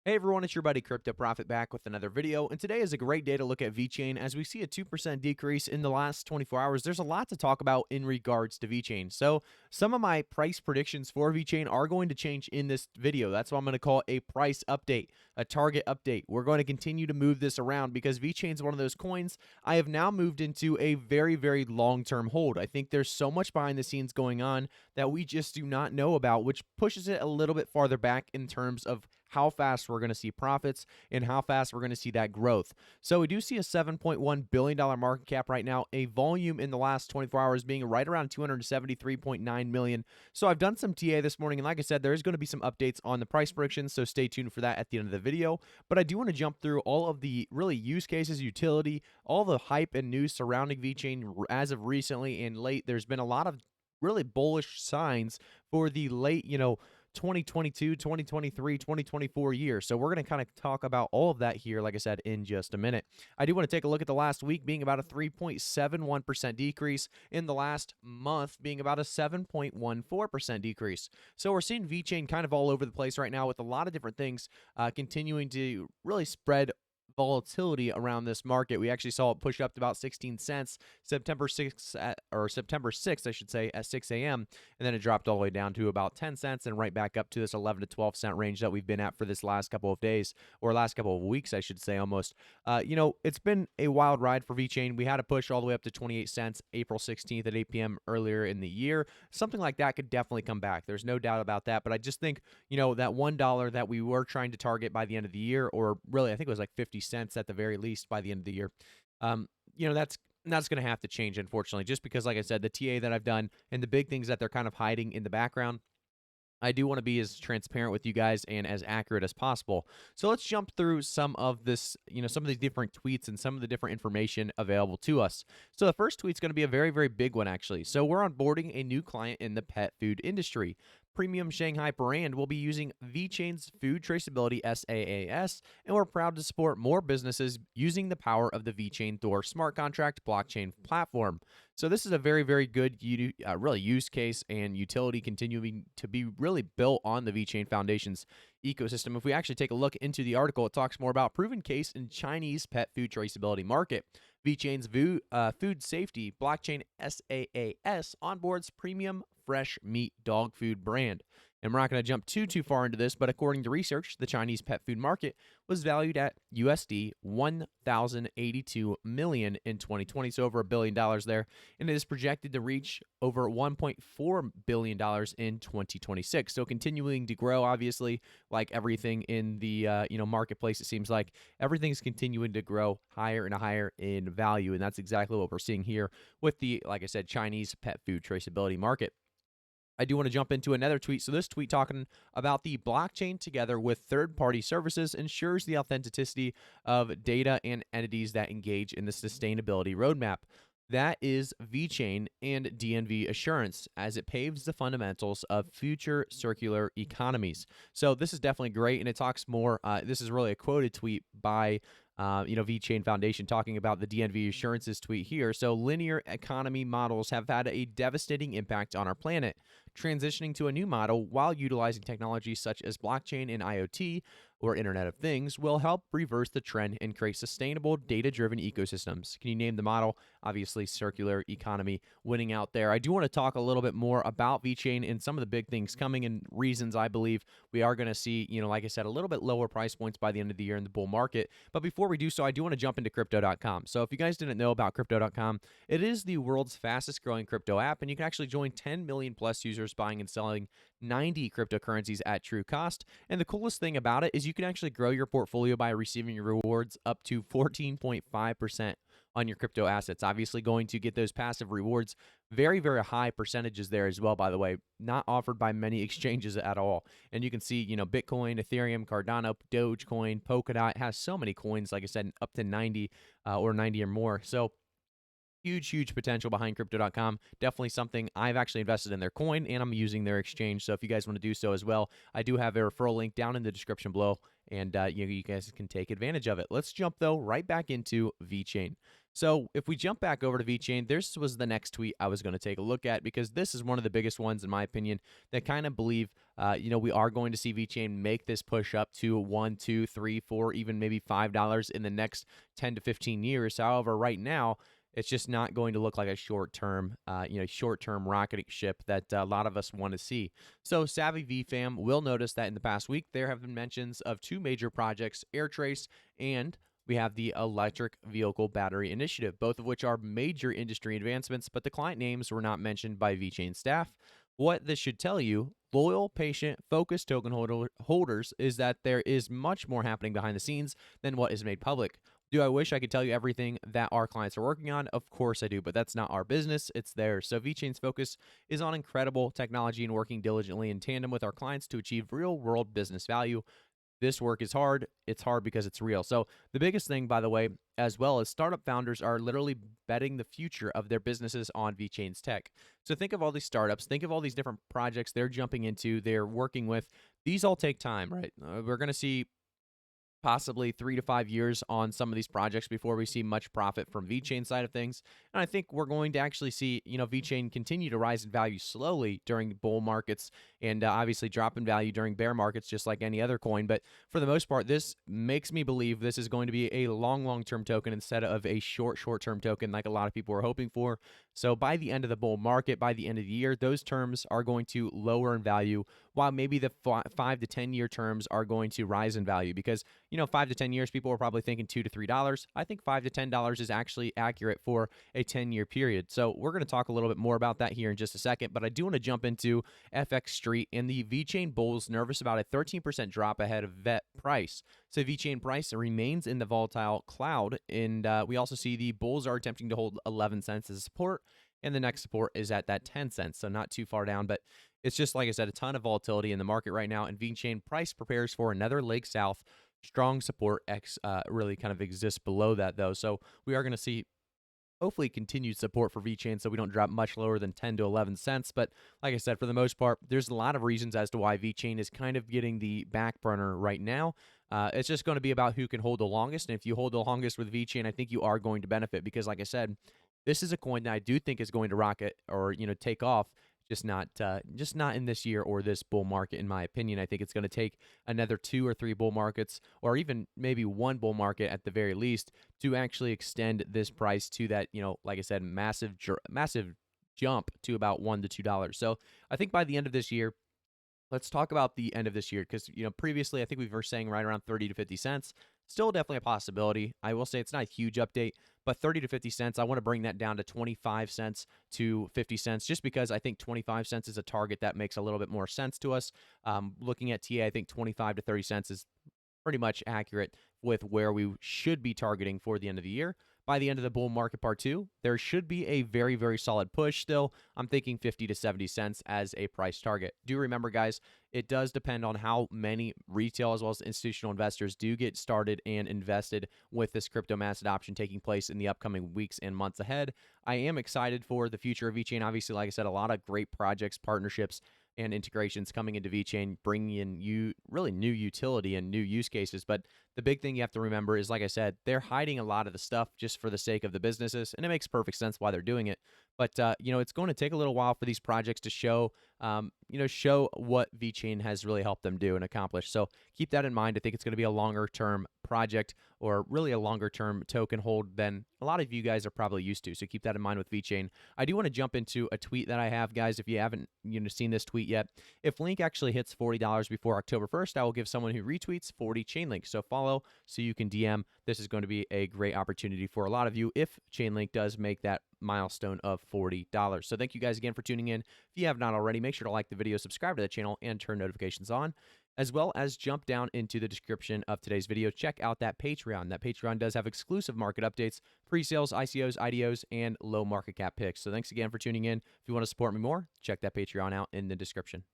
Hey everyone, it's your buddy Crypto Profit back with another video, and today is a great day to look at Vechain as we see a 2% decrease in the last 24 hours. There's a lot to talk about in regards to Vechain. So some of my price predictions for Vechain are going to change in this video. That's what I'm going to call a price update, a target update. We're going to continue to move this around because Vechain is one of those coins I have now moved into a very long-term hold. I think there's so much behind the scenes going on that we just do not know about, which pushes it a little bit farther back in terms of how fast we're going to see profits and how fast we're going to see that growth. So we do see a $7.1 billion market cap right now, a volume in the last 24 hours being right around 273.9 million. So I've done some TA this morning, and like I said, there is going to be some updates on the price predictions, so stay tuned for that at the end of the video. But I do want to jump through all of the really use cases, utility, all the hype and news surrounding Vechain as of recently and late. There's been a lot of really bullish signs for the late, 2022, 2023, 2024 year. So we're going to kind of talk about all of that here, like I said, in just a minute. I do want to take a look at the last week being about a 3.71% decrease, in the last month being about a 7.14% decrease. So we're seeing Vechain kind of all over the place right now with a lot of different things continuing to really spread volatility around this market. We actually saw it push up to about 16 cents September 6th or September 6th, I should say, at 6 a.m. And then it dropped all the way down to about 10 cents and right back up to this 11 to 12 cent range that we've been at for this last couple of days, or last couple of weeks, I should say, almost. It's been a wild ride for Vechain. We had a push all the way up to 28 cents April 16th at 8 p.m. earlier in the year. Something like that could definitely come back. There's no doubt about that. But I just think, that $1 that we were trying to target by the end of the year, or really, I think it was like 50 cents at the very least by the end of the year. That's going to have to change, unfortunately, just because, like I said, the TA that I've done and the big things that they're kind of hiding in the background, I do want to be as transparent with you guys and as accurate as possible. So let's jump through some of this, some of these different tweets and some of the different information available to us. So the first tweet's going to be a very big one, actually. So we're onboarding a new client in the pet food industry. Premium Shanghai brand will be using Vechain's food traceability SaaS, and we're proud to support more businesses using the power of the Vechain Thor smart contract blockchain platform. So this is a very good really use case and utility continuing to be really built on the Vechain Foundation's ecosystem. If we actually take a look into the article, it talks more about proven case in Chinese pet food traceability market. Vechain's food safety blockchain SaaS onboards premium fresh meat dog food brand. And we're not going to jump too far into this, but according to research, the Chinese pet food market was valued at USD 1,082 million in 2020, so over $1 billion there, and it is projected to reach over $1.4 billion in 2026. So continuing to grow, obviously, like everything in the marketplace, it seems like everything's continuing to grow higher and higher in value, and that's exactly what we're seeing here with the, like I said, Chinese pet food traceability market. I do want to jump into another tweet. So this tweet talking about the blockchain together with third-party services ensures the authenticity of data and entities that engage in the sustainability roadmap. That is Vechain and DNV Assurance, as it paves the fundamentals of future circular economies. So this is definitely great, and it talks more. This is really a quoted tweet by Vechain Foundation talking about the DNV Assurance's tweet here. So linear economy models have had a devastating impact on our planet. Transitioning to a new model while utilizing technologies such as blockchain and IoT, or Internet of Things, will help reverse the trend and create sustainable, data-driven ecosystems. Can you name the model? Obviously, circular economy winning out there. I do want to talk a little bit more about Vechain and some of the big things coming and reasons I believe we are going to see, like I said, a little bit lower price points by the end of the year in the bull market. But before we do so, I do want to jump into Crypto.com. So if you guys didn't know about Crypto.com, it is the world's fastest growing crypto app, and you can actually join 10 million plus users buying and selling 90 cryptocurrencies at true cost. And the coolest thing about it is you can actually grow your portfolio by receiving rewards up to 14.5% on your crypto assets. Obviously going to get those passive rewards, very high percentages there as well, by the way, not offered by many exchanges at all. And you can see, Bitcoin, Ethereum, Cardano, Dogecoin, Polkadot has so many coins, like I said, up to 90 or 90 or more. So huge potential behind Crypto.com. Definitely something I've actually invested in their coin, and I'm using their exchange. So if you guys want to do so as well, I do have a referral link down in the description below, and you guys can take advantage of it. Let's jump, though, right back into Vechain. So if we jump back over to Vechain, this was the next tweet I was going to take a look at, because this is one of the biggest ones, in my opinion, that kind of believe We are going to see VeChain make this push up to $1, $2, $3, $4, even maybe $5 in the next 10 to 15 years. However, right now, it's just not going to look like a short-term rocket ship that a lot of us want to see. So Savvy VFam will notice that in the past week, there have been mentions of two major projects, AirTrace and we have the Electric Vehicle Battery Initiative, both of which are major industry advancements, but the client names were not mentioned by VeChain staff. What this should tell you, loyal, patient, focused token holders, is that there is much more happening behind the scenes than what is made public. Do I wish I could tell you everything that our clients are working on? Of course I do, but that's not our business. It's theirs. So VeChain's focus is on incredible technology and working diligently in tandem with our clients to achieve real-world business value. This work is hard. It's hard because it's real. So the biggest thing, by the way, as well as startup founders are literally betting the future of their businesses on VeChain's tech. So think of all these startups, think of all these different projects they're jumping into, they're working with. These all take time, right? We're going to see possibly 3 to 5 years on some of these projects before we see much profit from VeChain side of things. And I think we're going to actually see, VeChain continue to rise in value slowly during bull markets and obviously drop in value during bear markets, just like any other coin. But for the most part, this makes me believe this is going to be a long-term token instead of a short-term token like a lot of people are hoping for. So by the end of the bull market, by the end of the year, those terms are going to lower in value, while maybe the 5 to 10 year terms are going to rise in value because 5 to 10 years, people are probably thinking $2 to $3. I think $5 to $10 is actually accurate for a 10-year period. So we're going to talk a little bit more about that here in just a second, but I do want to jump into FX Street and the VeChain bulls nervous about a 13% drop ahead of VET price. So VeChain price remains in the volatile cloud, and we also see the bulls are attempting to hold 11 cents as support, and the next support is at that 10 cents, so not too far down, but it's just, like I said, a ton of volatility in the market right now, and VeChain price prepares for another leg south. Strong support really kind of exists below that, though, so we are going to see hopefully continued support for VeChain so we don't drop much lower than 10 to 11 cents. But like I said, for the most part, there's a lot of reasons as to why VeChain is kind of getting the back burner right now. It's just going to be about who can hold the longest. And if you hold the longest with VeChain, I think you are going to benefit because, like I said, this is a coin that I do think is going to rocket or, take off. Just not in this year or this bull market, in my opinion. I think it's going to take another 2 or 3 bull markets, or even maybe one bull market at the very least, to actually extend this price to that, like I said, massive jump to about $1 to $2. So I think by the end of this year, let's talk about the end of this year because, previously I think we were saying right around 30 to 50 cents. Still definitely a possibility. I will say it's not a huge update, but 30 to 50 cents, I want to bring that down to 25 cents to 50 cents just because I think 25 cents is a target that makes a little bit more sense to us. Looking at TA, I think 25 to 30 cents is pretty much accurate with where we should be targeting for the end of the year. By the end of the bull market part 2, there should be a very, very solid push still. I'm thinking 50 to 70 cents as a price target. Do remember, guys, it does depend on how many retail as well as institutional investors do get started and invested with this crypto mass adoption taking place in the upcoming weeks and months ahead. I am excited for the future of VeChain. Obviously, like I said, a lot of great projects, partnerships, and integrations coming into VeChain, bringing in really new utility and new use cases. But the big thing you have to remember is, like I said, they're hiding a lot of the stuff just for the sake of the businesses, and it makes perfect sense why they're doing it. But it's going to take a little while for these projects to show what VeChain has really helped them do and accomplish. So keep that in mind. I think it's going to be a longer-term project or really a longer-term token hold than a lot of you guys are probably used to. So keep that in mind with VeChain. I do want to jump into a tweet that I have, guys. If you haven't seen this tweet yet, if Link actually hits $40 before October 1st, I will give someone who retweets 40 Chainlink. So follow so you can DM. This is going to be a great opportunity for a lot of you if Chainlink does make that milestone of $40. So thank you guys again for tuning in. If you have not already, make sure to like the video, subscribe to the channel, and turn notifications on, as well as jump down into the description of today's video. Check out that Patreon. That Patreon does have exclusive market updates, pre-sales, ICOs, IDOs, and low market cap picks. So thanks again for tuning in. If you want to support me more, check that Patreon out in the description.